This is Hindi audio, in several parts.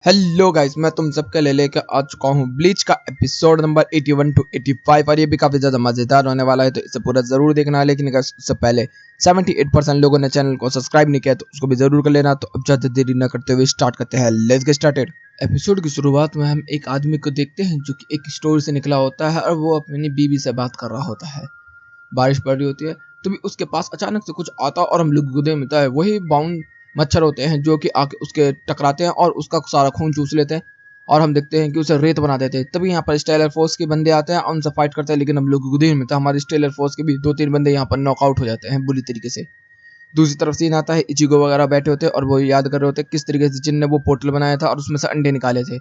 हेलो गाइस, मैं तुम सबके लिए लेकर आ चुका हूँ ब्लीच का एपिसोड नंबर 81 to 85 और ये भी काफी ज्यादा मजेदार होने वाला है, तो इसे पूरा जरूर देखना है। लेकिन अगर उससे पहले 78% लोगों ने चैनल को सब्सक्राइब नहीं किया तो उसको भी जरूर कर लेना। तो अब ज्यादा देरी न करते हुए स्टार्ट करते हैं। Let's get started. एपिसोड की शुरुआत में हम एक आदमी को देखते हैं जो कि एक स्टोर से निकला होता है और वो अपनी बीवी से बात कर रहा होता है। बारिश पड़ रही होती है, तभी उसके पास अचानक से कुछ आता और हम लोग गुदे मिलता है। वही बाउंड मच्छर होते हैं जो कि आके उसके टकराते हैं और उसका सारा खून चूस लेते हैं और हम देखते हैं कि उसे रेत बना देते हैं। तभी यहाँ पर स्टेलर फोर्स के बंदे आते हैं और उनसे फाइट करते हैं, लेकिन हम लोग गुदे मिलता है। हमारे स्टेलर फोर्स के भी 2-3 बंदे यहाँ पर नॉकआउट हो जाते हैं बुरी तरीके से। दूसरी तरफ सीन आता है, इचिगो वगैरह बैठे होते हैं और वो याद कर रहे होते हैं किस तरीके से जिन ने वो पोर्टल बनाया था और उसमें से अंडे निकाले थे।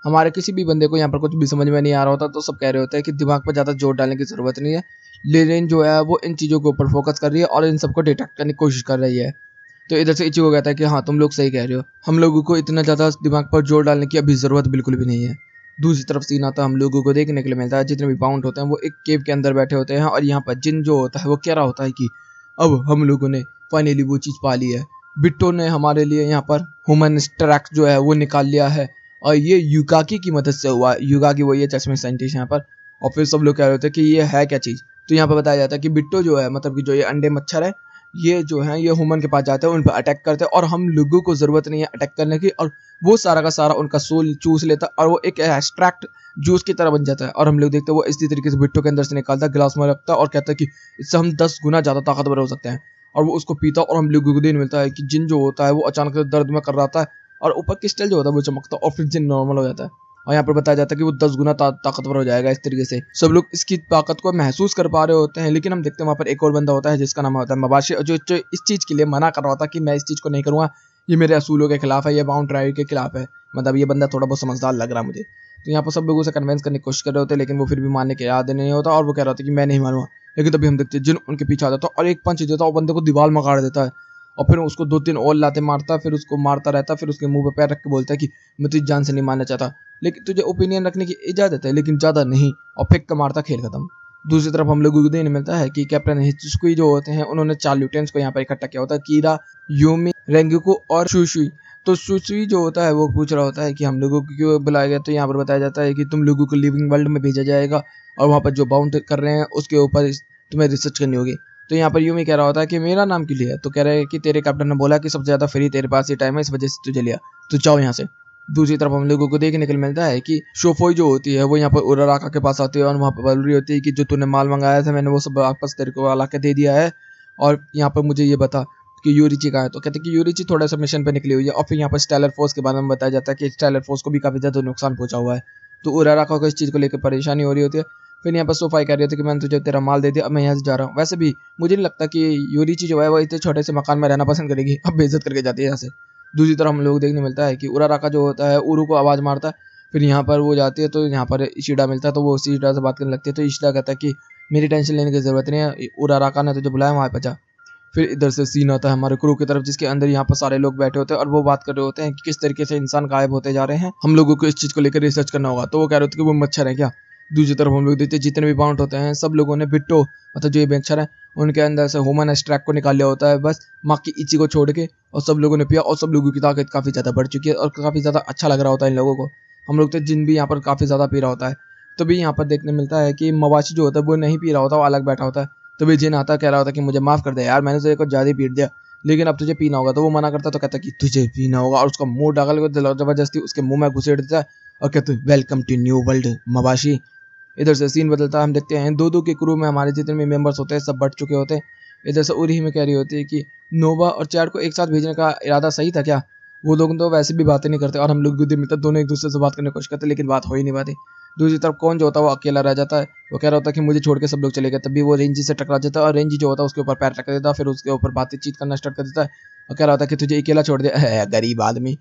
हमारे किसी भी बंदे को यहाँ पर कुछ भी समझ में नहीं आ रहा होता, तो सब कह रहे होते हैं कि दिमाग पर ज़्यादा जोर डालने की ज़रूरत नहीं है। लेनिन जो है वो इन चीज़ों के ऊपर फोकस कर रही है और इन सबको डिटेक्ट करने की कोशिश कर रही है। तो इधर से इचिगो कहता है कि हाँ, तुम लोग सही कह रहे हो, हम लोगों को इतना ज़्यादा दिमाग पर जोर डालने की अभी ज़रूरत बिल्कुल भी नहीं है। दूसरी तरफ सीन आता है, हम लोगों को देखने के लिए मिलता है जितने भी बाउंड होते हैं वो एक केव के अंदर बैठे होते हैं और यहाँ पर जिन जो होता है वो कह रहा होता है कि अब हम लोगों ने फाइनली वो चीज़ पा ली है। बिट्टो ने हमारे लिए यहाँ पर ह्यूमन एक्सट्रैक्ट जो है वो निकाल लिया है और ये युगाकी की मदद से हुआ है। युगाकी वही है चश्मे साइंटिस्ट यहाँ पर। और फिर सब लोग कह रहे होते हैं कि ये है क्या चीज़। तो यहाँ पर बताया जाता है कि बिट्टो जो है, मतलब कि जो ये अंडे मच्छर है, ये जो है ये ह्यूमन के पास जाते हैं, उन पर अटैक करते हैं और हम लोगों को ज़रूरत नहीं है अटैक करने की, और वो सारा का सारा उनका सोल चूस लेता है और वो एक एक्सट्रैक्ट जूस की तरह बन जाता है। और हम लोग देखते हैं वो इसी तरीके से बिट्टो के अंदर से निकालता है, गिलास में रखता है और कहता है कि इससे हम 10 गुना ज़्यादा ताकतवर हो सकते हैं। और वो उसको पीता और हम लोगों को दिन मिलता है कि जिन जो होता है वो अचानक से दर्द में कर रहा था और ऊपर क्रिस्टल जो होता है वो चमकता है और फिर जिन नॉर्मल हो जाता है। और यहाँ पर बताया जाता है कि वो 10 गुना ताकतवर हो जाएगा। इस तरीके से सब लोग इसकी ताकत को महसूस कर पा रहे होते हैं, लेकिन हम देखते हैं वहाँ पर एक और बंदा होता है जिसका नाम होता है मबाशी, जो इस चीज़ के लिए मना कर रहा होता है कि मैं इस चीज़ को नहीं करूँगा, ये मेरे असूलों के खिलाफ है, ये बाउंड ड्राइव के खिलाफ है। मतलब ये बंदा थोड़ा बहुत समझदार लग रहा है मुझे। तो यहाँ पर सब लोग उसे कन्विंस करने की कोशिश कर रहे होते हैं, लेकिन वो फिर भी मानने के याद नहीं होता और वो कह रहा था कि मैं नहीं मानूंगा। लेकिन तभी हम देखते हैं जिन उनके पीछे आ जाता है और एक पंच देता है और बंदे को दीवार में गाड़ देता है और फिर उसको 2-3 और लाते मारता है, फिर उसको मारता रहता है, फिर उसके मुंह पे पैर रख के बोलता है कि मैं तुझे जान से नहीं मारना चाहता, लेकिन तुझे ओपिनियन रखने की इजाजत है लेकिन ज़्यादा नहीं, और फेंक के मारता, खेल खत्म। दूसरी तरफ हम लोगों को देखने मिलता है कि कैप्टन हिचुकुई जो होते हैं उन्होंने 4 ल्यूटेंट्स को यहाँ पर इकट्ठा किया होता है, कीरा, यूमी, रेंगुको और शुशुई। तो शुशुई जो होता है वो पूछ रहा होता है कि हम लोगों को क्यों बुलाया गया। तो यहाँ पर बताया जाता है कि तुम लोगों को लिविंग वर्ल्ड में भेजा जाएगा और वहाँ पर जो बाउंड कर रहे हैं उसके ऊपर तुम्हें रिसर्च करनी होगी। तो यहाँ पर यूमी कह रहा होता है कि मेरा नाम क्यों लिया। तो कह रहे हैं कि तेरे कैप्टन ने बोला कि सबसे ज़्यादा फ्री तेरे पास ही टाइम है, इस वजह से तुझे लिया, तो जाओ यहाँ से। दूसरी तरफ हम लोगों को देखने को मिलता है कि शोफोई जो होती है वो यहाँ पर उराराका के पास आती है और वहाँ पर बोल रही होती है कि जो तूने माल मंगाया था मैंने वो सब वापस तेरे को ला के दे दिया है, और यहाँ पर मुझे ये बता कि यूरिची कहाँ है। तो कहते हैं कि यूरिची थोड़ा सा मिशन पे निकली हुई है। और फिर यहाँ पर स्टेलर फोर्स के बारे में बताया जाता है कि स्टेलर फोर्स को भी काफ़ी ज़्यादा नुकसान पहुंचा हुआ है। तो उराराका को इस चीज़ को लेकर परेशानी हो रही होती है। फिर यहाँ पर सोफाई कह रही होती है कि मैंने तुझे तेरा माल दे दिया, अब मैं यहाँ से जा रहा हूँ। वैसे भी मुझे नहीं लगता कि यूरिची जो है वो इतने छोटे से मकान में रहना पसंद करेगी, अब बेइज्जत करके जाती है यहाँ से। दूसरी तरफ हम लोग देखने मिलता है कि उराराका जो होता है उरू को आवाज़ मारता है। फिर यहाँ पर वो जाती है तो यहाँ पर इशिडा मिलता है, तो वो इशिडा से बात करने लगती है। तो इशिडा कहता है कि मेरी टेंशन लेने की ज़रूरत नहीं है, उराराका ने तुझे बुलाया, वहाँ पर जा। फिर इधर से सीन आता है हमारे क्रू की तरफ, जिसके अंदर यहाँ पर सारे लोग बैठे होते हैं और वो बात कर रहे होते हैं कि किस तरीके से इंसान गायब होते जा रहे हैं, हम लोगों को इस चीज़ को लेकर रिसर्च करना होगा। तो वो कह रहे होते हैं कि वो मच्छर है क्या। दूसरी तरफ हम लोग देखते हैं जितने भी बाउंड होते हैं सब लोगों ने बिट्टो, मतलब जो ये मच्छर है, उनके अंदर से ह्यूमन एक्सट्रैक्ट को निकाल लिया होता है, बस माँ की इची को छोड़ के, और सब लोगों ने पिया और सब लोगों की ताकत काफ़ी ज़्यादा बढ़ चुकी है और काफ़ी ज़्यादा अच्छा लग रहा होता है इन लोगों को। हम लोग तो जिन भी यहाँ पर काफ़ी ज़्यादा पी रहा होता है। तभी यहाँ पर देखने मिलता है कि मवाशी जो होता है वो नहीं पी रहा होता, वो अलग बैठा होता है। तभी जिन आता कह रहा होता है कि मुझे माफ़ कर दे यार, मैंने तो कुछ ज़्यादा ही पीट दिया, लेकिन अब तुझे पीना होगा। तो वो मना करता तो कहता कि तुझे पीना होगा, और उसका मुंह डाल के जबरदस्ती उसके मुंह में घुसेड़ देता है और कहते वेलकम टू न्यू वर्ल्ड मवाशी। इधर से सीन बदलता है, हम देखते हैं दो के क्रू में हमारे जितने भी मेंबर्स होते हैं सब बढ़ चुके होते हैं। इधर से उरी में कह रही होती है कि नोवा और चैड को एक साथ भेजने का इरादा सही था क्या, वो लोग तो वैसे भी बातें नहीं करते और हम लोग गुद्दी मित्र दोनों एक दूसरे से बात करने की कोशिश करते, लेकिन बात हो ही नहीं पाती। दूसरी तरफ कौन जो होता है वो अकेला रह जाता है, वो कह रहा होता है कि मुझे छोड़ के सब लोग चले गए। तभी वो रेंजी से टकरा जाता है और रेंजी जो होता है उसके ऊपर पैर रख देता है, फिर उसके ऊपर बातचीत करना स्टार्ट कर देता है और कह रहा होता है कि तुझे अकेला छोड़ दिया है गरीब आदमी।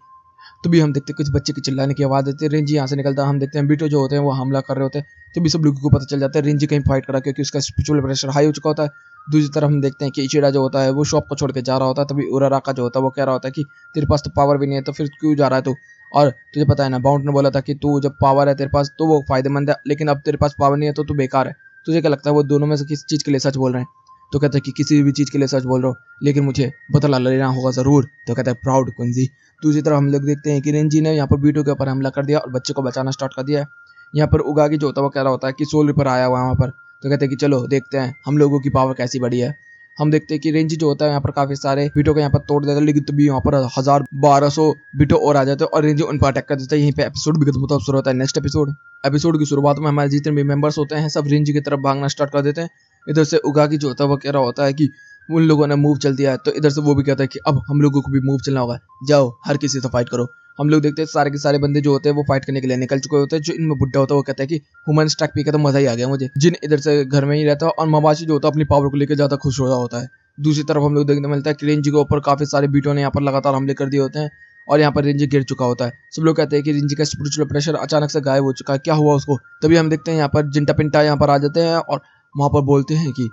तभी हम देखते हैं कुछ बच्चे की चिल्लाने की आवाज़ देते हैं, रेंजी यहाँ से निकलता है। हम देखते हैं बीटो जो होते हैं वो हमला कर रहे होते हैं। तभी सब लोगों को पता चल जाता है रेंजी कहीं फाइट करा, क्योंकि उसका स्पिरिचुअल प्रेशर हाई हो चुका होता है। दूसरी तरफ हम देखते हैं कि इचिडा जो होता है वो शॉप को छोड़ के जा रहा होता है। तभी उराराका जो होता है वो कह रहा होता है कि तेरे पास तो पावर भी नहीं है तो फिर क्यों जा रहा है तू, और तुझे पता है ना बाउंड ने बोला था कि तू जब पावर है तेरे पास तो वो फायदेमंद है, लेकिन अब तेरे पास पावर नहीं है तो तू बेकार है। तुझे क्या लगता है वो दोनों में से किस चीज़ के लिए सच बोल रहे हैं। तो कहता है कि किसी भी चीज़ के लिए सच बोल रहा हो, लेकिन मुझे बदला लेना होगा ज़रूर। तो कहता है प्राउड कुंजी। दूसरी तरफ हम लोग देखते हैं कि रेंजी ने यहाँ पर बीटू के ऊपर हमला कर दिया और बच्चे को बचाना स्टार्ट कर दिया है। यहाँ पर उगागी जो होता है वो कह रहा होता है कि सोल रिपर आया हुआ है वहाँ पर। तो कहते हैं कि चलो देखते हैं हम लोगों की पावर कैसी बड़ी है। हम देखते हैं कि रेंजी जो होता है यहाँ पर काफी सारे बीटो को यहाँ पर तोड़ देता है, लेकिन तभी यहाँ पर 1000-1200 बीटो और आ जाते हैं और रेंजी उन पर अटैक कर देता है। यहीं पे एपिसोड भी खत्म होता है। शुरू होता है नेक्स्ट एपिसोड की शुरुआत में हमारे जितने भी मेंबर्स होते हैं सब रेंजी की तरफ भागना स्टार्ट कर देते हैं। इधर से उगागी जो होता है वो कह रहा होता है कि उन लोगों ने मूव चल दिया है, तो इधर से वो भी कहता है कि अब हम लोगों को भी मूव चलना होगा, जाओ हर किसी से फाइट करो। हम लोग देखते हैं सारे के सारे बंदे जो होते हैं वो फाइट करने के लिए निकल चुके होते हैं। जो इनमें बुड्ढा होता है वो कहता है कि ह्यूमन स्टैक पी के तो मजा ही आ गया मुझे। जिन इधर से घर में ही रहता है और मवाशी जो होता है अपनी पावर को लेकर ज्यादा खुश हो रहा होता है। दूसरी तरफ हम लोग देखने मिलता है कि रेंजी के ऊपर काफी सारे बीटों ने यहाँ पर लगातार हमले कर दिए होते हैं और यहाँ पर रेंजी गिर चुका होता है। सब लोग कहते हैं कि रेंजी का स्पिरिचुअल प्रेशर अचानक से गायब हो चुका है, क्या हुआ उसको। तभी हम देखते हैं यहाँ पर जिंटा पिंटा यहाँ पर आ जाते हैं और वहाँ पर बोलते हैं कि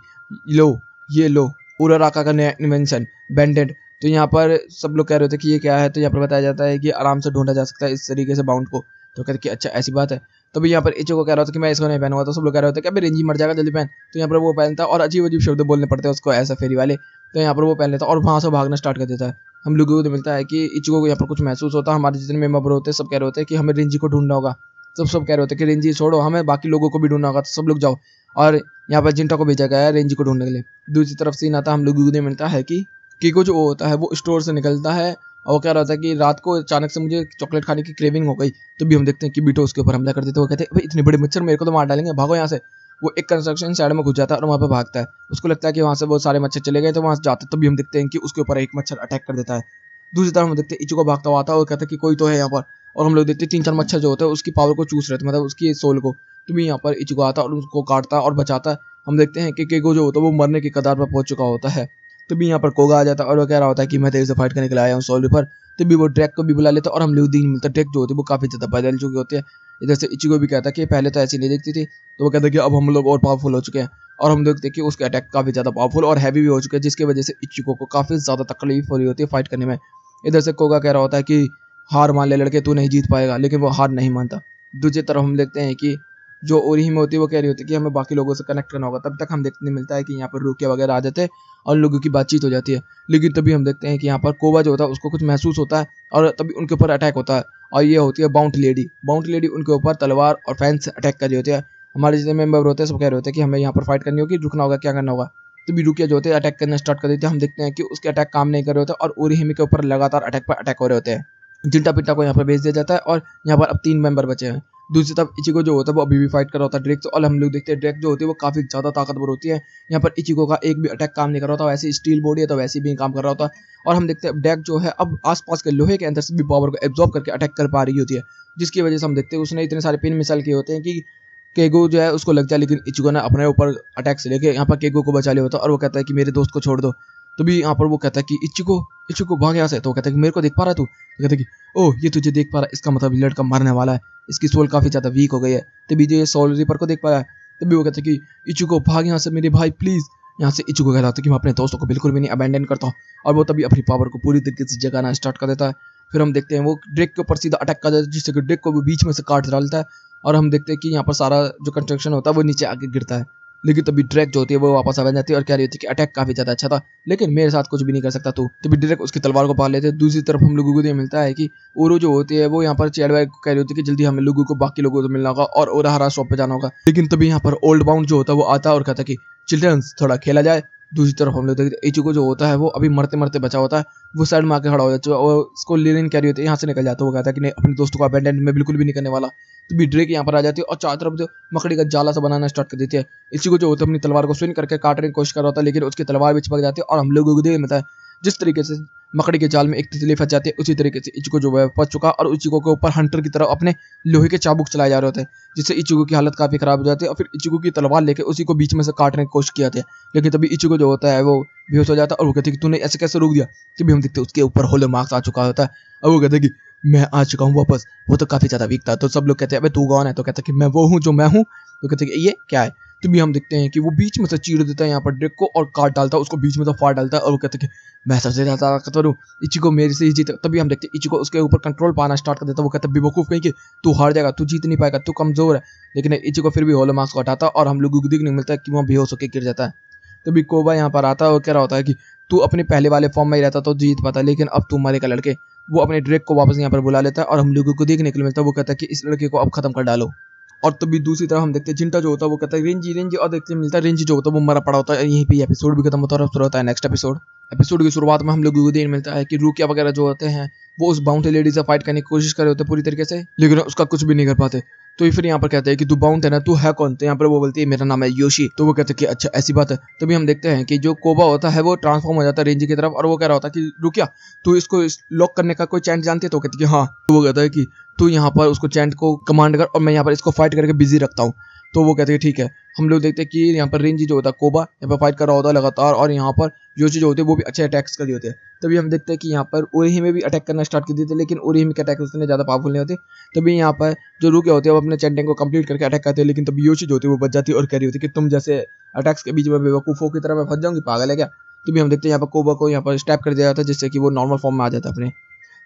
लो ये लो उराराका का नया इन्वेंशन बैंडेड। तो यहाँ पर सब लोग कह रहे थे कि ये क्या है, तो यहाँ पर बताया जाता है कि आराम से ढूंढा जा सकता है इस तरीके से बाउंड को। तो कहते कि अच्छा ऐसी बात है। तभी यहाँ पर इचो को कह रहा था कि मैं इसको नहीं पहनूंगा, तो सब लोग कह रहे थे कि अभी रेंजी मर जाएगा जल्दी पहन। तो यहाँ पर वो पहनता है और अजीब अजीब शब्द बोलने पड़ते हैं उसको ऐसा फेरी वाले। तो यहाँ पर वो पहन लेता है और वहाँ से भागना स्टार्ट कर देता है। हम लोगों को मिलता है कि इचो को यहाँ पर कुछ महसूस होता है। हमारे जितने मेंबर होते हैं सब कह रहे होते हैं कि हमें रेंजी को ढूंढना होगा। सब कह रहे होते हैं कि रेंजी छोड़ो, हमें बाकी लोगों को भी ढूंढना होगा, तो सब लोग जाओ। और यहाँ पर जिंटा को भेजा गया है रेंजी को ढूंढने के लिए। दूसरी तरफ सीन आता है हम लोगों को मिलता है कि कीको जो होता है वो स्टोर से निकलता है और वो कह रहा था कि रात को अचानक से मुझे चॉकलेट खाने की क्रेविंग हो गई। तो भी हम देखते हैं कि बीटो उसके ऊपर हमला कर देते हैं। वो कहते हैं भाई इतने बड़े मच्छर मेरे को तो मार डालेंगे, भागो यहाँ से। वो एक कंस्ट्रक्शन साइड में घुस जाता है और वहाँ पे भागता है। उसको लगता है कि वहाँ से बहुत सारे मच्छर चले गए, तो वहाँ से जाते तभी हम देखते हैं कि उसके ऊपर एक मच्छर अटैक कर देता है। दूसरी तरफ हम देखते हैं इचू को भागता हुआ आता है और कहता है कि कोई तो है यहाँ पर। और हम लोग देखते हैं 3-4 मच्छर जो होते हैं उसकी पावर को चूस रहे थे, मतलब उसकी सोल को। तभी यहाँ पर इचू को आता है और उसको काटता है और बचाता है। हम देखते हैं कि केको जो होता है वो मरने की कगार पर पहुंच चुका होता है। तभी यहाँ पर कोगा आ जाता है और वो कह रहा होता है कि मैं तेरे से फाइट करने के लिए आया हूँ सोल रिपर। तभी वो ड्रैक को भी बुला लेता है और हम लोग दिन मिलता है। ड्रैक जो होती है वो काफी ज्यादा बदल चुकी होती है। इधर से इचिको भी कहता है कि पहले तो ऐसी नहीं दिखती थी, तो वो कहता है कि अब हम लोग और पावरफुल हो चुके हैं। और हम देखते हैं कि उसके अटैक काफी ज्यादा पावरफुल और हैवी भी हो चुके हैं, जिसकी वजह से इचिको को काफी ज्यादा तकलीफ हो रही होती है फाइट करने में। इधर से कोगा कह रहा होता है कि हार मान ले लड़के, तू नहीं जीत पाएगा, लेकिन वो हार नहीं मानता। दूसरी तरफ हम देखते हैं कि जो ओरिहिमे होती है वो कह रही होती है कि हमें बाकी लोगों से कनेक्ट करना होगा। तब तक हम देखने मिलता है कि यहाँ पर रुकिया वगैरह आ जाते हैं और लोगों की बातचीत हो जाती है। लेकिन तभी हम देखते हैं कि यहाँ पर कोबा जो होता है उसको कुछ महसूस होता है और तभी उनके ऊपर अटैक होता है। और ये होती है बाउंटी लेडी उनके ऊपर तलवार और फैन से अटैक कर रही होती है। हमारे जितने मेंबर होते हैं सब कह रहे होते हैं कि हमें यहाँ पर फाइट करनी होगी, रुकना होगा, क्या करना होगा। तभी रुकिया जो होते हैं अटैक करना स्टार्ट कर देते हैं। हम देखते हैं कि उसके अटैक काम नहीं कर रहे होते और ओरिहिमे के ऊपर लगातार अटैक पर अटैक हो रहे होते हैं। जिंटा पिंटा को यहाँ पर भेज दिया जाता है और यहाँ पर अब 3 मेंबर बचे हैं। दूसरी तरफ इचिको जो होता है वो अभी भी फाइट कर रहा होता है ड्रेक से। और हम लोग देखते हैं ड्रेक जो होती है वो काफी ज्यादा ताकतवर होती है। यहाँ पर इचिको का एक भी अटैक काम नहीं कर रहा होता, वैसे स्टील बॉडी है तो वैसे भी काम कर रहा होता है। और हम देखते हैं ड्रेक जो है अब आसपास के लोहे के अंदर से भी पावर को एब्जॉर्ब करके अटैक कर पा रही होती है, जिसकी वजह से हम देखते हैं उसने इतने सारे पिन मिसाइल किए होते हैं कि केगो जो है उसको लग जाए, लेकिन इचिको ने अपने ऊपर अटैक से लेके यहाँ पर केगो को बचा लिया होता है। और वो कहता है कि मेरे दोस्त को छोड़ दो। तो भी यहाँ पर वो कहता है कि इचिको भाग यहाँ से। तो वो कहता है कि मेरे को देख पा रहा है तू। तो कहता है कि ओह ये तुझे देख पा रहा है, इसका मतलब लड़का मरने वाला है, इसकी सोल काफी ज्यादा वीक हो गई है। तभी जो ये सोल रिपर को देख पाया है। तभी वो कहता है कि इचिको भाग यहाँ से मेरे भाई प्लीज। यहाँ से इचिको कहता है कि मैं अपने दोस्तों को बिल्कुल भी नहीं अबैंडन करता हूँ। और वो तभी अपनी पावर को पूरी तरीके से जगाना स्टार्ट कर देता है। फिर हम देखते हैं वो ड्रेक के ऊपर सीधा अटैक कर देता है, जिससे कि ड्रेक को भी बीच में से काट डालता है। और हम देखते हैं कि यहाँ पर सारा जो कंस्ट्रक्शन होता है वो नीचे आके गिरता है। लेकिन तभी ड्रैक जो होती है वो वापस आ जाती है और कह रही होती है कि अटैक काफी ज्यादा अच्छा था, लेकिन मेरे साथ कुछ भी नहीं कर सकता तू। तभी ड्रैक उसकी तलवार को पार लेते हैं। दूसरी तरफ हम लोगों को ये मिलता है कि ओरो जो होती है वो यहाँ पर चैडवैग को कह रही होती है कि जल्दी हमें लोगों को बाकी लोगों से मिलना होगा और ओराहारा शॉप पे जाना होगा। लेकिन तभी यहाँ पर ओल्ड बाउंड जो होता है वो आता है और कहता है कि चिल्ड्रंस थोड़ा खेला जाए। दूसरी तरफ हम लोग देखते हैं इचिको जो होता है वो अभी मरते मरते बचा होता है, वो साइड में आके खड़ा हो जाता है और उसको लिरिन कह रही होती है यहाँ से निकल जाता है। वो कहता है कि नहीं, अपने दोस्तों को अबैंडन में बिल्कुल भी नहीं करने वाला। तो भी ड्रेक यहाँ पर आ जाती है और चारों तरफ जो मकड़ी का जाला सा बनाना स्टार्ट कर देती है। इचिको जो होता है अपनी तलवार को स्विंग करके काटने की कोशिश कर रहा होता है, लेकिन उसकी तलवार भी चिपक जाती है। और हम लोगों को देख मिलता है जिस तरीके से मकड़ी के जाल में एक तितली फंस जाती है, उसी तरीके से इचिको जो है फंस चुका और इचिको के ऊपर हंटर की तरफ अपने लोहे के चाबुक चलाए जा रहे होते हैं, जिससे इचिको की हालत काफी खराब हो जाती है। और फिर इचिको की तलवार लेके उसी को बीच में से काटने की कोशिश की जाती है, लेकिन तभी इचिको जो होता है वो बेहोश हो जाता है और वो कहते हैं कि तूने ऐसे कैसे रोक दिया। तभी हम देखते हैं उसके ऊपर होलो मार्क्स आ चुका होता है और वो कहते हैं कि मैं आ चुका हूँ वापस, वो तो काफी ज्यादा वीक था। तो सब लोग कहते हैं अबे तू कौन है। तो कहता है कि मैं वो हूँ जो मैं हूँ। तो कहते हैं कि ये क्या है। तभी हम देखते हैं कि वो बीच में से चीर देता है यहाँ पर ड्रेक को और काट डालता है उसको, बीच में से फाड़ डालता है। और वो कहते हैं कि मैं सबसे ज्यादा ताकतवर हूँ, इचिको मेरे से ही जीत। तभी हम देखते हैं इचिको उसके ऊपर कंट्रोल पाना स्टार्ट कर देता है। वो कहता है बेवकूफ कहीं कि तू हार जाएगा, तू जीत नहीं पाएगा, तू कमजोर है। लेकिन इचिको फिर भी होलो मार्क्स को हटाता और हम लोगों को देखने मिलता है कि वहाँ बेहोश होकर गिर जाता है। तभी कोबा यहाँ पर आता है और कह रहा होता है कि तू अपने पहले वाले फॉर्म में ही रहता तो जीत पाता, लेकिन अब तू मरेगा लड़के। वो अपने ड्रेक को वापस यहाँ पर बुला लेता है और हम लोगों को देखने के लिए मिलता है। वो कहता है कि इस लड़के को अब खत्म कर डालो। और तभी दूसरी तरफ हम देखते हैं जिंटा जो होता है वो कहता है रेंजी रेंजी, और देखते मिलता है रेंजी जो होता है वो मरा पड़ा होता है। यहीं पे एपिसोड भी खत्म होता है और शुरू होता है नेक्स्ट एपिसोड। एपिसोड की शुरुआत में हम लोगों को देखने मिलता है कि रूकिया वगैरह जो होते हैं वो उस बाउंटी लेडी से फाइट करने की कोशिश कर रहे होते हैं पूरी तरीके से, लेकिन उसका कुछ भी नहीं कर पाते। तो फिर यहाँ पर कहते हैं कि तू बाउंट है ना, तू है कौन? तो यहाँ पर वो बोलती है मेरा नाम है योशी। तो वो कहते हैं कि अच्छा ऐसी बात है। तभी हम देखते हैं कि जो कोबा होता है वो ट्रांसफॉर्म हो जाता है रेंजी की तरफ, और वो कह रहा होता है कि रुकिया तू इसको लॉक करने का कोई चैंट जानती है? तो वो कहती है कि हाँ। तो वो कहता है कि तू यहाँ पर उसको चैंट को कमांड कर और मैं यहाँ पर इसको फाइट करके बिजी रखता हूँ। तो वो कहते हैं ठीक है। हम लोग देखते हैं कि यहाँ पर रेंजी जो होता है कोबा यहाँ पर फाइट कर रहा होता है लगातार, और यहाँ पर योशी जो होते हैं वो भी अच्छे अटैक्स कर रहे होते हैं। तभी हम देखते हैं कि यहाँ पर ओरिही में भी अटैक करना स्टार्ट कर देते हैं, लेकिन ओरिही में के अटैक उतने ज़्यादा पावरफुल नहीं होते। तभी यहाँ पर जो रुके होते हैं वो अपने चैंटिंग को कंप्लीट करके अटैक करते हैं, लेकिन तभी योशी जो होती है वो बच जाती है और कह रही होती है कि तुम जैसे अटैक्स के बीच में बेवकूफ़ों की तरह मैं फंस जाऊंगी, पागल है क्या? तभी हम देखते हैं यहाँ पर कोबा को यहाँ पर स्टैप कर दिया जाता है जिससे कि वो नॉर्मल फॉर्म में आ जाता है अपने।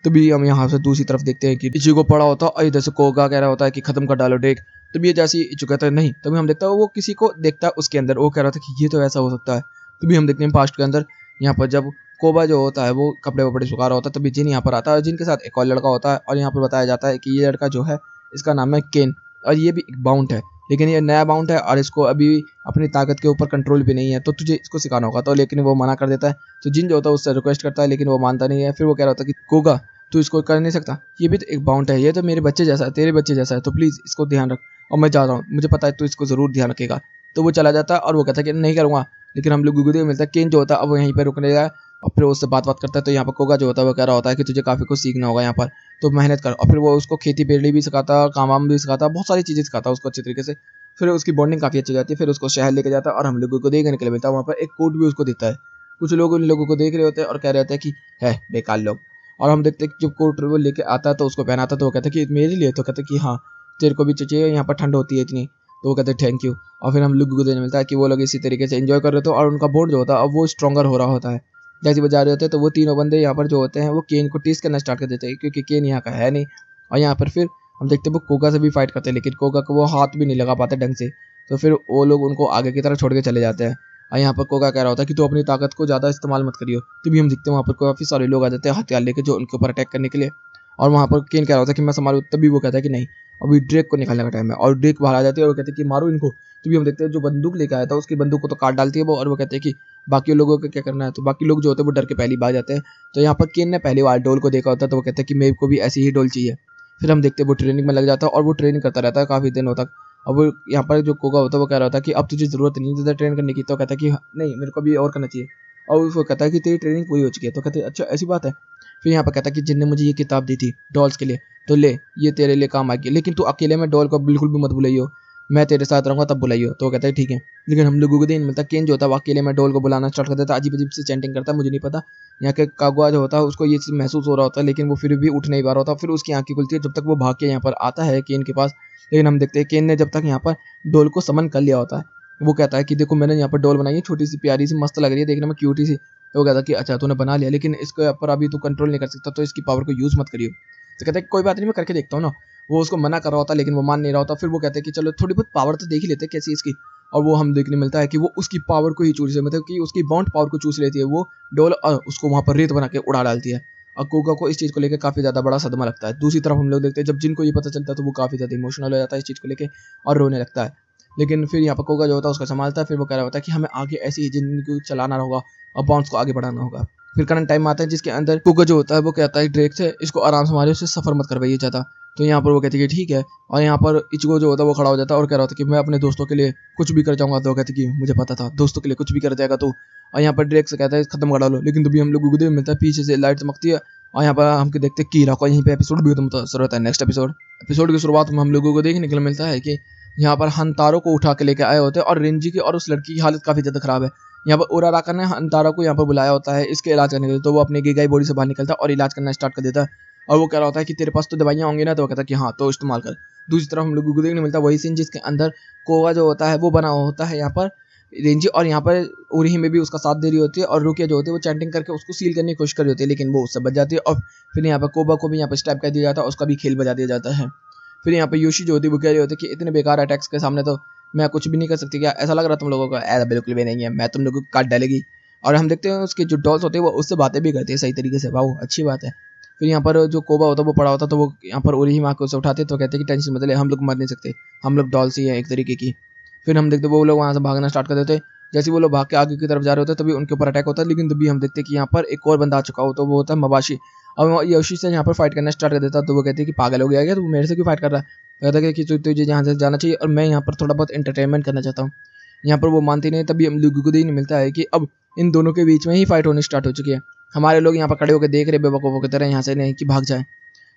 तभी हम यहाँ से दूसरी तरफ देखते हैं कि इचिगो पड़ा होता है और इधर से कोगा कह रहा होता है कि खत्म कर डालो ड्रेक। तभी ये जैसे ही इचिगो कहता है नहीं, तभी हम देखते हैं वो किसी को देखता है उसके अंदर, वो कह रहा था कि ये तो ऐसा हो सकता है। तभी हम देखते हैं पास्ट के अंदर यहाँ पर जब कोबा जो होता है वो कपड़े वपड़े सुखा रहा होता है, तभी जिन यहाँ पर आता है, जिन के साथ एक और लड़का होता है, और यहाँ पर बताया जाता है कि ये लड़का जो है इसका नाम है केन, और ये भी एक बाउंट है, लेकिन ये नया बाउंट है और इसको अभी अपनी ताकत के ऊपर कंट्रोल भी नहीं है, तो तुझे इसको सिखाना होगा। तो लेकिन वो मना कर देता है। तो जिन जो होता है उससे रिक्वेस्ट करता है, लेकिन वो मानता नहीं है। फिर वो कह रहा था कि कोगा तू इसको कर नहीं सकता, ये भी तो एक बाउंट है, ये तो मेरे बच्चे जैसा है, तेरे बच्चे जैसा है, तो प्लीज़ इसको ध्यान रख। और मैं जा रहा हूँ, मुझे पता है तू इसको ज़रूर ध्यान रखेगा। तो वो चला जाता है और वो कहता है कि नहीं करूँगा। लेकिन हम लोग गुगुदे मिलता है, केन जो होता है अब वो यहीं पर रुकने लगा और फिर उससे बात करता है। तो यहाँ पर कोगा जो होता है वो कह रहा होता है कि तुझे काफ़ी कुछ सीखना होगा यहाँ पर, तो मेहनत कर। और फिर वो उसको खेती बेड़ी भी सिखाता, काम वाम भी सिखाता, बहुत सारी चीज़ें सिखाता उसको अच्छे तरीके से। फिर उसकी बॉन्डिंग काफ़ी अच्छी जाती है। फिर उसको शहर लेके जाता है और हम लोगों को देखने के लिए मिलता है, वहाँ पर एक कोट भी उसको देता है। कुछ लोग उन लोगों को देख रहे होते हैं और कह रहे होते हैं कि है बेकार लोग। और हम देखते हैं कि जब कोट वो लेके आता है तो उसको पहनाता है, तो वो कहता है कि मेरे लिए? तो कहते हैं कि हाँ तेरे को भी चाहिए, यहाँ पर ठंड होती है इतनी। तो वो कहते हैं थैंक यू। और फिर हम लोग को देखने मिलता है कि वो लोग इसी तरीके से एंजॉय कर रहे होते हैं और उनका बॉन्ड जो होता है अब वो स्ट्रॉन्गर हो रहा होता है। जैसे वो जा रहे होते हैं तो वो तीनों बंदे यहाँ पर जो होते हैं वो केन को टीस करना स्टार्ट कर देते हैं, क्योंकि केन यहाँ का है नहीं। और यहाँ पर फिर हम देखते हैं वो कोगा से भी फाइट करते हैं, लेकिन कोगा को वो हाथ भी नहीं लगा पाते ढंग से। तो फिर वो लोग उनको आगे की तरफ छोड़ के चले जाते हैं। और यहाँ पर कोगा कह रहा होता है कि तू अपनी ताकत को ज़्यादा इस्तेमाल मत करियो। तभी हम देखते हैं वहाँ पर काफ़ी सारे लोग आ जाते हैं हथियार लेके जो उनके ऊपर अटैक करने के लिए। और वहाँ पर केन कह रहा होता है कि मैं संभालूं। तभी वो कहता है कि नहीं, अभी ड्रेक को निकालने का टाइम है। और ड्रेक बाहर आ जाती है और वो कहते हैं कि मारो इनको। तभी हम देखते हैं जो बंदूक लेके आया था उसकी बंदूक को तो काट डालती है वो, और वो कहते हैं कि बाकी लोगों को क्या करना है। तो बाकी लोग जो होते हैं वो डर के पहली भाग जाते हैं। तो यहाँ पर केन ने पहली बार डोल को देखा होता है, तो वो कहते हैं कि मेरे को भी ऐसी ही डोल चाहिए। फिर हम देखते हैं वो ट्रेनिंग में लग जाता है और वो ट्रेनिंग करता रहता है काफ़ी दिनों तक। अब वो यहाँ पर जो कोगा होता है वो कह रहा होता है कि अब तुझे ज़रूरत नहीं ज़्यादा ट्रेन करने की। तो कहता है कि नहीं, मेरे को भी और करना चाहिए। और वो कहता है कि तेरी ट्रेनिंग पूरी हो चुकी है। तो कहते हैं अच्छा ऐसी बात है। फिर यहाँ पर कहता है कि जिनने मुझे ये किताब दी थी डॉल्स के लिए, तो ले ये तेरे लिए काम आएगी, लेकिन तू अकेले में डॉल को बिल्कुल भी मत बुलाइयो, मैं तेरे साथ रहूँगा तब बुलाइयो। तो वो कहता है ठीक है। लेकिन हम लोगों को दिन मिलता है केन जो होता है वो अकेले में डॉल को बुलाना स्टार्ट कर देता है, अजीब अजीब से चैंटिंग करता है, मुझे नहीं पता। यहाँ के कागुआ जो होता है उसको ये चीज़ महसूस हो रहा होता है, लेकिन वो फिर भी उठ नहीं पा रहा होता। फिर उसकी आंखें खुलती है जब तक वो भाग के यहाँ पर आता है केन के पास। लेकिन हम देखते हैं केन ने जब तक यहाँ पर डोल को समन कर लिया होता है, वो कहता है कि देखो मैंने यहाँ पर डोल बनाई है, छोटी सी प्यारी सी मस्त लग रही है देखने में, क्यूटी सी। तो वो कहता है कि अच्छा तूने बना लिया, लेकिन इसके ऊपर अभी तू कंट्रोल नहीं कर सकता, तो इसकी पावर को यूज़ मत करियो। तो कहता है कोई बात नहीं, मैं करके देखता हूँ ना। वो उसको मना कर रहा होता है लेकिन वो मान नहीं रहा होता। फिर वो कहते हैं कि चलो थोड़ी बहुत पावर तो देख ही लेते हैं कैसी इसकी। और वो हम देखने मिलता है कि वो उसकी पावर को ही चूस, मतलब कि उसकी बाउंड पावर को चूस लेती है वो डोल, और उसको वहाँ पर रेत बना के उड़ा डालती है। और कोगा को इस चीज़ को लेकर काफ़ी ज़्यादा बड़ा सदमा लगता है। दूसरी तरफ हम लोग देखते हैं जब जिनको ये पता चलता है तो वो काफ़ी ज़्यादा इमोशनल हो जाता है इस चीज़ को लेकर और रोने लगता है। लेकिन फिर यहाँ पर कोगा जो होता है उसका संभालता है। फिर वो कह रहा होता है कि हमें आगे ऐसी ही जिंदगी को चलाना होगा और बाउंड्स को आगे बढ़ाना होगा। फिर करंट टाइम आता है जिसके अंदर कोगा जो होता है वो कहता है ड्रेक से इसको आराम से मारे, उससे सफ़र मत करवाइए ज़्यादा। तो यहाँ पर वो कहती है कि ठीक है। और यहाँ पर इचिगो जो होता है वो खड़ा हो जाता है और कह रहा होता है कि मैं अपने दोस्तों के लिए कुछ भी कर जाऊँगा। तो वो कहती है कि मुझे पता था दोस्तों के लिए कुछ भी कर जाएगा तो। और यहाँ पर ड्रेक से कहता है खत्म कर डालो, लेकिन तभी हम लोग को मिलता है पीछे से लाइट चमकती है। और यहाँ पर हम देखते हैं कीरा को, यहीं पे एपिसोड भी खत्म होता है। नेक्स्ट एपिसोड की शुरुआत में हम लोगों को देखने के लिए मिलता है कि यहाँ पर हंतारो को उठा के लेके आए होते हैं और रेंजी की और उस लड़की की हालत काफ़ी ज़्यादा खराब है। यहाँ पर उराराका ने हंतारो को यहाँ पर बुलाया होता है इसके इलाज करने के लिए, तो वो अपनी गिगाई बॉडी से बाहर निकलता है और इलाज करना स्टार्ट कर देता है। और वो कह रहा होता है कि तेरे पास तो दवाइयाँ होंगी ना, तो वो कहता है कि हाँ तो इस्तेमाल कर। दूसरी तरफ हम लोगों को देखने मिलता है वही सीन जिसके अंदर कोवा जो होता है वो बना होता है यहाँ पर रेंजी, और यहाँ पर ओरिही में भी उसका साथ दे रही होती है। और रुकिया जो होती है वो चैंटिंग करके उसको सील करने की कोशिश कर रही होती है, लेकिन वो उससे बच जाती है। और फिर यहाँ पर कोबा को भी यहाँ पर स्टैप कर दिया जाता है, उसका भी खेल बजा दिया जाता है। फिर यहाँ पर योशी जो होती है वो कह रही होती है कि इतने बेकार अटैक्स के सामने तो मैं कुछ भी नहीं कर सकती क्या? ऐसा लग रहा तुम लोगों को? ऐसा बिल्कुल भी नहीं है, मैं तुम लोगों को काट डालेगी। और हम देखते हैं उसके जो डॉल्स होते हैं वो उससे बातें भी करती है सही तरीके से। वाह अच्छी बात है। फिर यहाँ पर जो कोबा होता है वो पड़ा होता, तो वो यहाँ पर ओरिहिमे आके उसे उठाते, तो कहते हैं कि टेंशन मत ले, हम लोग मर नहीं सकते, हम लोग डॉल्स ही हैं एक तरीके की। फिर हम देखते वो लोग वहाँ से भागना स्टार्ट कर देते। जैसे वो लोग भाग के आगे की तरफ जा रहे होते हैं तभी उनके ऊपर अटैक होता है, लेकिन तभी हम देखते हैं कि यहाँ पर एक और बंदा आ चुका हो, तो वो होता है मबाशी। और योशी से यहाँ पर फाइट करना स्टार्ट कर देता है, तो वो कहते हैं कि पागल हो गया क्या, तो मेरे से क्यों फाइट कर रहा है? कहता है कि तुझे यहाँ से जाना चाहिए और मैं यहाँ पर थोड़ा बहुत एंटरटेनमेंट करना चाहता हूँ। यहाँ पर वो मानती नहीं, तभी हम लोगों को देखने मिलता है कि अब इन दोनों के बीच में ही फाइट होनी स्टार्ट हो चुकी है। हमारे लोग यहाँ पर खड़े होकर देख रहे बेवकूफों की तरह यहाँ से, नहीं कि भाग जाए।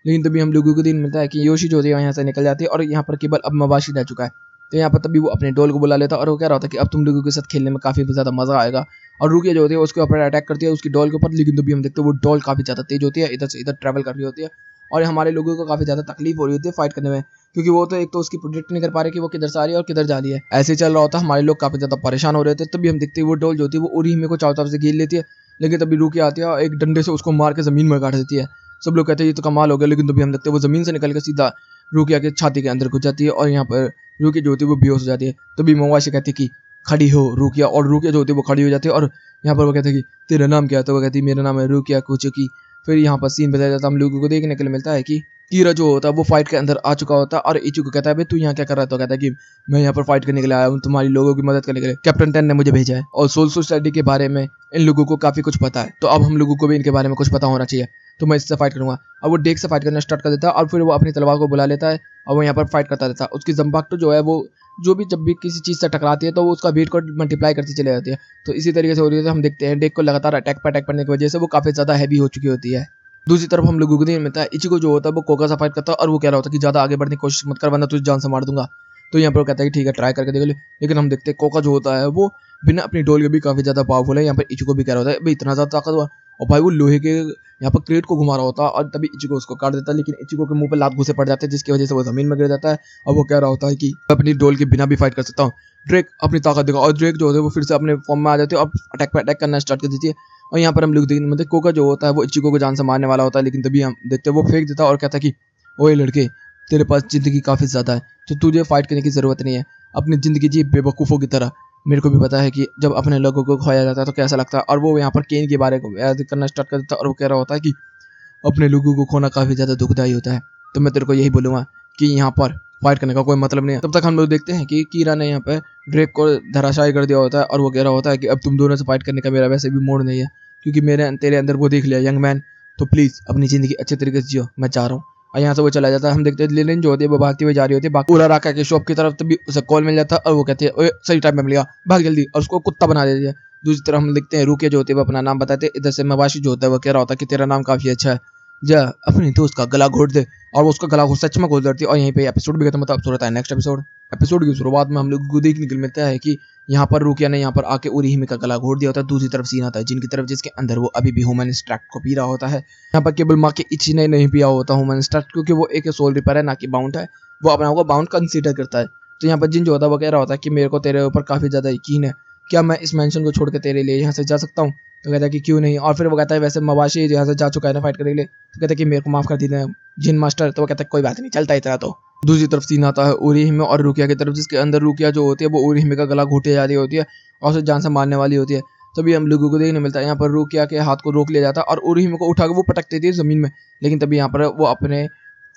लेकिन तभी हम लोगों को दिन मिलता है कि योशी जो होती है यहाँ से निकल जाती है और यहाँ पर केवल अब मबाशी रह चुका है। तो यहाँ पर तभी वो अपने डॉल को बुला लेता है और वो कह रहा होता है कि अब तुम लोगों के साथ खेलने में काफ़ी ज़्यादा मज़ा आएगा। और रुकिया जो होती है उसके ऊपर अटैक करती है उसकी डॉल के ऊपर, लेकिन तभी हम देखते हैं वो डॉल काफ़ी ज़्यादा तेज होती है, इधर से इधर ट्रैवल कर रही होती है और हमारे लोगों को काफ़ी ज़्यादा तकलीफ हो रही होती है फाइट करने में, क्योंकि वो तो एक तो उसकी प्रोटेक्ट नहीं कर पा रहे कि वो किधर से आ रही है और किधर जा रही है। ऐसे चल रहा होता है, हमारे लोग काफ़ी ज़्यादा परेशान हो रहे थे। तभी हम देखते हैं वो डॉल जो होती है वो ओरिहिमे को चारों तरफ से घेर लेती है, लेकिन तभी रुकिया आती है और एक डंडे से उसको मार के ज़मीन में गाड़ देती है। सब लोग कहते हैं ये तो कमाल हो गया, लेकिन तभी हम देखते हैं वो ज़मीन से निकल के सीधा रुकिया के छाती के अंदर घुस जाती है और यहाँ पर रुकिया जो होती है वो बेहोश हो जाती है। तभी मवाशी कहती है कि खड़ी हो रुकिया, और रुकिया जो होती है वो खड़ी हो जाती है और यहाँ पर वो कहते हैं कि तेरा नाम क्या है, तो वो कहती है मेरा नाम है रुकिया कुचुकी। फिर यहाँ पर सीन बदल जाता है, हम लोगों को देखने के लिए मिलता है कि कीरा जो होता है वो फाइट के अंदर आ चुका होता है और इचिको कहता है भाई तू यहाँ क्या कर रहा है, तो कहता है कि मैं यहाँ पर फाइट करने के लिए आया हूँ, तुम्हारी लोगों की मदद करने के लिए, कैप्टन 10 ने मुझे भेजा है और सोल सोसाइटी के बारे में इन लोगों को काफ़ी कुछ पता है, तो अब हम लोगों को भी इनके बारे में कुछ पता होना चाहिए, तो मैं इससे फाइट करूंगा। अब वो डेक से फाइट करना स्टार्ट कर देता है और फिर वो अपनी तलवार को बुला लेता है और वो यहाँ पर फाइट करता रहता है। उसकी जंबाक्टो जो है वो जो भी जब भी किसी चीज़ से टकराती है तो वो उसका वेट को मल्टीप्लाई करती चली जाती है, तो इसी तरीके से हो रही है। हम देखते हैं डेक को लगातार अटैक पर अटैक करने की वजह से वो काफ़ी ज़्यादा हैवी हो चुकी होती है। दूसरी तरफ हम लोगों को नहीं मिलता है इचिको जो होता है वो कोका से फाइट करता है और वो कह रहा होता है कि ज़्यादा आगे बढ़ने की कोशिश मत कर वरना तुझे जान से मार दूंगा। तो यहाँ पर वो कहता है कि ठीक है ट्राई करके देख ले, लेकिन हम देखते हैं कोका जो होता है वो बिना अपनी डोल के भी काफ़ी ज़्यादा पावरफुल है। यहाँ पर इचिको भी कह रहा होता है भाई इतना ज़्यादा ताकतवर, और भाई वो लोहे के यहाँ पर क्रेट को घुमा रहा होता है और तभी इचिको उसको काट देता है, लेकिन इचिको के मुंह पर लात घुसे पड़ जाते हैं जिसकी वजह से वो जमीन में गिर जाता है और वो कह रहा होता है कि अपनी डोल के बिना भी फाइट कर सकता हूँ। ड्रेक अपनी ताकत दिखा, और ड्रेक जो होता है वो फिर से अपने फॉर्म में आ जाते हैं और अटैक पर अटैक करना स्टार्ट कर देती है। और यहाँ पर हम लोग देखने मतलब कोका जो होता है वो इचिको को जान से मारने वाला होता है, लेकिन तभी हम देखते हैं वो फेंक देता है और कहता है कि ओए लड़के तेरे पास ज़िंदगी काफ़ी ज़्यादा है तो तुझे फाइट करने की ज़रूरत नहीं है, अपनी ज़िंदगी जी बेवकूफ़ों की तरह। मेरे को भी पता है कि जब अपने लोगों को खोया जाता है तो कैसा लगता है, और वो यहाँ पर केन के बारे को याद करना स्टार्ट कर देता है और वो कह रहा होता है कि अपने लोगों को खोना काफ़ी ज़्यादा दुखदायी होता है, तो मैं तेरे को यही बोलूँगा कि यहाँ पर फाइट करने का कोई मतलब नहीं है। तब तक हम लोग देखते हैं कि कीरा ने यहाँ पे ड्रेक को धराशायी कर दिया होता है और वो कह रहा होता है कि अब तुम दोनों से फाइट करने का मेरा वैसे भी मूड नहीं है, क्योंकि मेरे तेरे अंदर वो देख लिया यंग मैन, तो प्लीज़ अपनी ज़िंदगी अच्छे तरीके से जियो, मैं चाह रहा हूँ। और यहाँ से वो चला जाता है। हम देखते हैं लिलिन जो होती है वो भागती हुई जा रही होती है पूरा राका के शॉप की तरफ, तभी उसे कॉल मिल जाता है और वो कहती है ओए सही टाइम पे मिल गया, भाग जल्दी, और उसको कुत्ता बना देती है। दूसरी तरफ हम देखते हैं रुके जो होते हैं वो अपना नाम बताते हैं, इधर से मवाशी जो होता है वो कह रहा होता है कि तेरा नाम काफ़ी अच्छा है, जा अपने दोस्त का गला घोट दे, और वो उसका गला सच में घोट देती है। और यहीं पे एपिसोड भी खत्म होता है। अब शुरू होता है नेक्स्ट एपिसोड। एपिसोड की शुरुआत में हम लोग को देखने को मिलता है कि यहाँ पर रुकिया ने यहाँ पर आके ओरिहिमे का गला घोट दिया होता है। दूसरी तरफ सीन आता है जिनकी तरफ जिसके अंदर वो अभी भी ह्यूमन एक्सट्रैक्ट को पी रहा होता है। यहाँ पर केवल माँ के इची ने नहीं पिया होता ह्यूमन एक्सट्रैक्ट, क्योंकि वो एक सोल रिपर है ना कि बाउंड है, वो अपने आप को बाउंड कंसीडर करता है। तो यहाँ पर जिन जो होता है वो कह रहा होता है कि मेरे को तेरे ऊपर काफ़ी ज़्यादा यकीन है, क्या मैं इस मेंशन को छोड़ के तेरे लिए यहाँ से जा सकता हूँ? तो कहता है कि क्यों नहीं। और फिर वो कहता है वैसे मवाशी यहाँ से जा चुका है ना फाइट करने के लिए, तो कहता है कि मेरे को माफ़ कर दीजिए जिन मास्टर। तो वो कहता है कोई बात नहीं, चलता है इतना तो। दूसरी तरफ सीन आता है ओरिहिमे और रुकिया की तरफ, जिसके अंदर रुकिया जो होती है वो ओरिहिमे का गला घोटे जा रही होती है और उसे जान से मारने वाली होती है। तभी हम लोगों को देखने मिलता है यहाँ पर रुकिया के हाथ को रोक लिया जाता है और ओरिहिमे को उठा के वो पटक देती है ज़मीन में, लेकिन तभी यहाँ पर वो अपने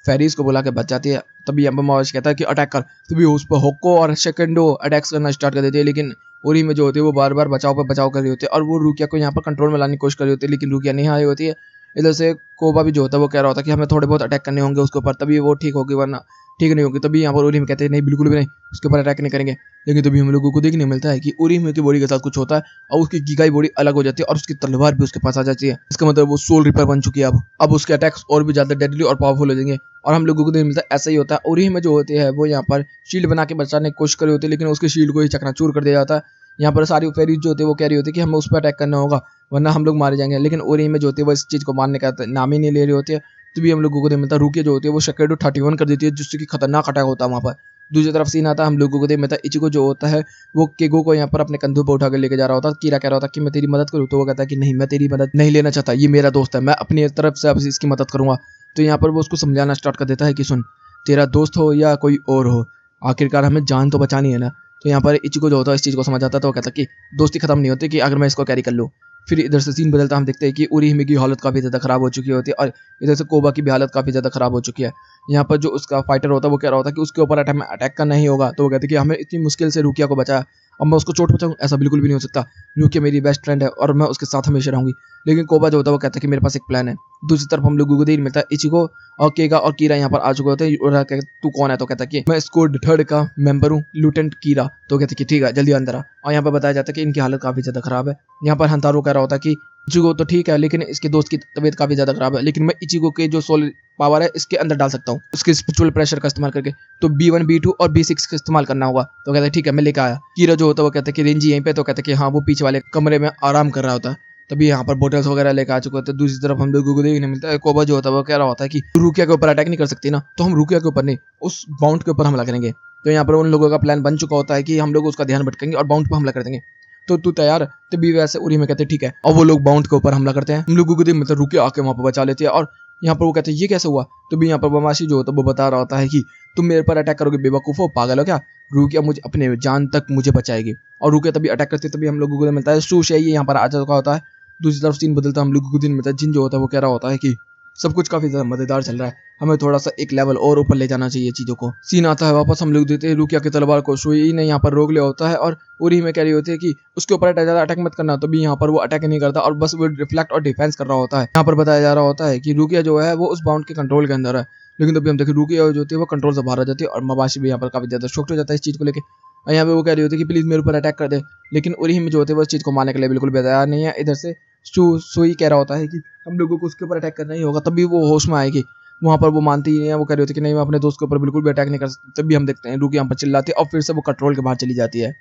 फेरीज को बुला के बच जाती है। तभी यहाँ पर मवाशी कहता है कि अटैक कर, तभी उस पर होक्को और सेकंडो अटैक्स करना स्टार्ट कर देती है, लेकिन ओरिहिमे जो होती है वो बार बार बचाव पर बचाव कर रही होती है और वो रुकिया को यहाँ पर कंट्रोल में लाने की कोशिश कर रही होती है, लेकिन रुकिया नहीं आई होती है। इधर से कोबा भी जो होता है वो कह रहा होता है कि हमें थोड़े बहुत अटैक करने होंगे उसके ऊपर, तभी वो ठीक होगी वरना ठीक नहीं होगी। तभी यहाँ पर ओरिहिमे कहते हैं नहीं बिल्कुल भी नहीं, उसके ऊपर अटैक नहीं करेंगे। लेकिन तभी हम लोगों को देखने मिलता है कि ओरिहिमे की बॉडी के साथ कुछ होता है और उसकी गीगाई बॉडी अलग हो जाती है और उसकी तलवार भी उसके पास आ जाती है। इसका मतलब वो सोल रिपर बन चुकी है। अब उसके अटैक्स और भी ज़्यादा डेडली और पावरफुल हो जाएंगे। और हम लोगों को देखने मिलता है ऐसा ही होता है। ओरिहिमे जो होती है वो यहाँ पर शील्ड बना के बचाने की कोशिश कर रही होती है, लेकिन उसके शील्ड को ही चकनाचूर कर दिया जाता है। यहाँ पर सारी फेरीज जो होती है वो कह रही होती है कि हमें उस पर अटैक करना होगा वरना हम लोग मारे जाएंगे, लेकिन ओरिहिमे जो होती है वो इस चीज़ को मारने का नाम ही नहीं ले रही होती है। तो भी हम लोगों को देखने मिलता है रुकिया जो होती है वो शेकेडो 31 कर देती है, जिससे कि खतरनाक अटैक होता है वहाँ पर। दूसरी तरफ सीन आता है हम लोगों को देखने मिलता है इचिको जो होता है वो केगो को यहाँ पर अपने कंधों पर उठा कर लेके जा रहा होता है। कीरा कह रहा होता है कि मैं तेरी मदद करूँ, तो वो कहता है कि नहीं मैं तेरी मदद नहीं लेना चाहता, ये मेरा दोस्त है, मैं अपनी तरफ से अब इसकी मदद करूँगा। तो यहाँ पर वो उसको समझाना स्टार्ट कर देता है कि सुन तेरा दोस्त हो या कोई और हो, आखिरकार हमें जान तो बचानी है ना, तो यहाँ पर इचिको जो होता है इस चीज़ को समझ आता है, तो वो कहता है कि दोस्ती खत्म नहीं होती कि अगर मैं इसको कैरी कर लूँ। फिर इधर से सीन बदलता हम देखते हैं कि उरीहिमे की हालत काफ़ी ज़्यादा ख़राब हो चुकी होती है और इधर से कोबा की भी हालत काफ़ी ज़्यादा ख़राब हो चुकी है। यहाँ पर जो उसका फाइटर होता है वो कह रहा होता है कि उसके ऊपर अटैक करना ही होगा, तो वो कहते हैं कि हमें इतनी मुश्किल से रुकिया को बचाया, अब मैं उसको चोट पहुँचाऊँ, ऐसा बिल्कुल भी नहीं हो सकता। रुकिया मेरी बेस्ट फ्रेंड है और मैं उसके साथ हमेशा रहूँगी। लेकिन कोबा जो होता है वो कहता है कि मेरे पास एक प्लान है। दूसरी तरफ हम लोगों को देख मिलता है इचिको और केगा और कीरा यहाँ पर आ चुके होते हैं और कहते हैं, तू कौन है? तो कहता है कि मैं स्क्वाड 3 का मेंबर हूँ, लूटेंट कीरा। तो कहते हैं कि ठीक है, जल्दी अंदर आ। और यहाँ पर बताया जाता है कि इनकी हालत काफ़ी ज़्यादा ख़राब है। यहाँ पर हंतारो कह रहा होता है कि इचिको तो ठीक है लेकिन इसके दोस्त की तबीयत काफ़ी ज़्यादा ख़राब है, लेकिन मैं इचिको के जो सोल पावर है इसके अंदर डाल सकता हूँ, उसके स्पिरिचुअल प्रेशर का इस्तेमाल करके। तो B1 B2 और B6 का इस्तेमाल करना होगा। तो कहता है ठीक है, मैं लेकर आया। कीरा जो होता है वो कहता है कि रेंजी यहीं पे, तो कहता है कि हाँ, वो पीछे वाले कमरे में आराम कर रहा होता है। तभी यहाँ पर बोटल्स वगैरह लेकर आ चुके होते हैं। दूसरी तरफ हम लोगों को देखने मिलता है कोबा जो होता है वो कह रहा होता है कि रुकिया के ऊपर अटैक नहीं कर सकती ना, तो हम रुकिया के ऊपर नहीं, उस बाउंड के ऊपर हमला करेंगे। तो यहाँ पर उन लोगों का प्लान बन चुका होता है कि हम लोग उसका ध्यान भटकेंगे और बाउंड पर हमला कर देंगे। तो तू तैयार? तभी वैसे उरी में कहते हैं ठीक है, और वो लोग बाउंड के ऊपर हमला करते हैं। हम लोगों को मतलब रुकिया आके वहाँ पर बचा लेती है और यहाँ पर वो कहते हैं ये कैसे हुआ? तो भी यहाँ पर बदमाशी जो होता है वो बता रहा होता है कि तुम मेरे पर अटैक करोगे बेवकूफ़ो, पागल हो क्या? रुकिया मुझे अपने जान तक मुझे बचाएगी। और रुकिया तभी अटैक करती है। तभी हम लोगों को मिलता है शूश है, ये यहाँ पर आ चुका होता है। दूसरी तरफ सीन बदलता है, हम लोगों को दिन मिलता है जिन जो होता है वो कह रहा होता है कि सब कुछ काफी ज्यादा मजेदार चल रहा है, हमें थोड़ा सा एक लेवल और ऊपर ले जाना चाहिए चीजों को। सीन आता है वापस, हम लोग देते हैं रुकिया की तलवार को सुई ने यहाँ पर रोक लिया होता है और उरी में कह रही होती है कि उसके ऊपर ज्यादा अटैक मत करना। तो भी यहाँ पर वो अटैक नहीं करता और बस वो रिफ्लेक्ट और डिफेंस कर रहा होता है। यहाँ पर बताया जा रहा होता है कि रुकिया जो है वो उस बाउंड के कंट्रोल के अंदर है, लेकिन तभी हम देखें रुकिया जो होती है वो कंट्रोल से बाहर आ जाती है और मबाशी भी यहाँ पर काफी ज्यादा शॉक्ड हो जाता है इस चीज को लेकर। और यहाँ पे वो कह रही होती है कि प्लीज मेरे ऊपर अटैक कर दे, लेकिन उरी में जो होते हैं वो इस चीज को मारने के लिए बिल्कुल भी तैयार नहीं है। इधर से सुई कह रहा होता है कि हम लोगों को उसके ऊपर अटैक करना ही होगा, तभी वो होश में आएगी। वहाँ पर वो मानती ही नहीं है, वो कह रही होती है कि नहीं, मैं अपने दोस्त के ऊपर बिल्कुल भी अटैक नहीं कर सकती। तभी हम देखते हैं रुकी यहाँ पर चिल्लाती है और फिर से वो कंट्रोल के बाहर चली जाती है।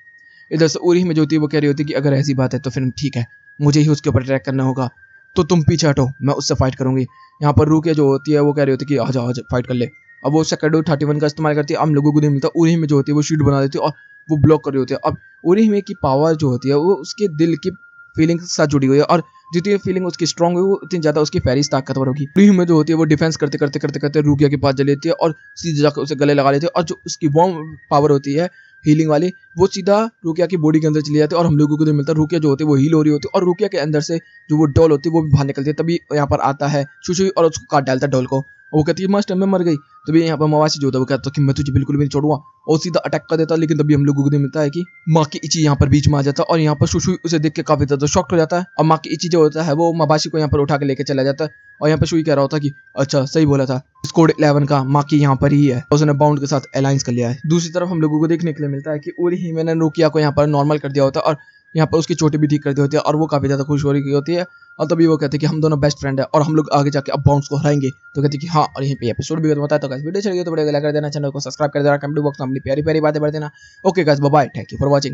इधर से उरी में जो होती है वो कह रही होती है कि अगर ऐसी बात है तो फिर ठीक है, मुझे ही उसके ऊपर अटैक करना होगा, तो तुम पीछे हटो, मैं उससे फाइट करूंगी। यहाँ पर रुकिया जो होती है वो कह रही होती है कि आजा आजा फाइट कर ले। अब वो शेडो 31 का इस्तेमाल करती है, हम लोगों को नहीं मिलता। उरी में जो होती है वो शीट बना देती है और वो ब्लॉक कर रही होती है। अब उरी में की पावर जो होती है वो उसके दिल की फीलिंग के साथ जुड़ी हुई है और जितनी फीलिंग उसकी स्ट्रांग हुई वो उतनी ज्यादा उसकी फेरिस ताकतवर होगी। उरी में जो होती है वो डिफेंस करते करते करते करते रुकिया के पास चली जाती है और सीधे जाकर उसे गले लगा लेती है और जो उसकी वार्म पावर होती है हीलिंग वाली वो सीधा रुकिया की बॉडी के अंदर चली जाती है और हम लोगों को जो मिलता है रुकिया जो होती है वो हील हो रही होती है और रुकिया के अंदर से जो वो डॉल होती है वो भी बाहर निकलती है। तभी यहाँ पर आता है सुशुई और उसको काट डालता है डॉल को। वो कहती है मास्टर मैं मर गई। तभी यहाँ पर मवासी जो होता है वो कहता है कि मैं तुझे बिल्कुल भी नहीं छोड़ूंगा और सीधा अटैक कर देता है। लेकिन तभी हम लोगों को मिलता है कि माँ की इची यहाँ पर बीच में आ जाता है और यहाँ पर सुशुई उसे देख के काफी ज्यादा शॉक्ड हो जाता है और माँ की इची जो होता है वो मबाशी को यहाँ पर उठा के लेके चला जाता है। और यहाँ पर सुई कह रहा होता है कि अच्छा सही बोला था, स्क्वाड 11 का माँ की यहाँ पर ही है, उसने बाउंड के साथ अलायंस कर लिया है। दूसरी तरफ हम लोगों को देखने के लिए मिलता है कि उरी ही मैंने रुकिया को यहाँ पर नॉर्मल कर दिया होता है और यहाँ पर उसकी चोटी भी ठीक कर दी होती है और वो काफी ज्यादा खुश हो रही होती है। और तभी वो कहते हैं कि हम दोनों बेस्ट फ्रेंड है और हम लोग आगे जाके अब बाउंस को हराएंगे। तो कहते हैं कि हाँ, और यहीं पे एपिसोड भी खत्म होता है। तो गाइस वीडियो चल गई तो वीडियो को लाइक कर देना, चैनल को सब्सक्राइब कर देना, कमेंट बॉक्स में अपनी प्यारी प्यारी बातें बढ़ देना। Okay guys, bye bye, thank you for watching.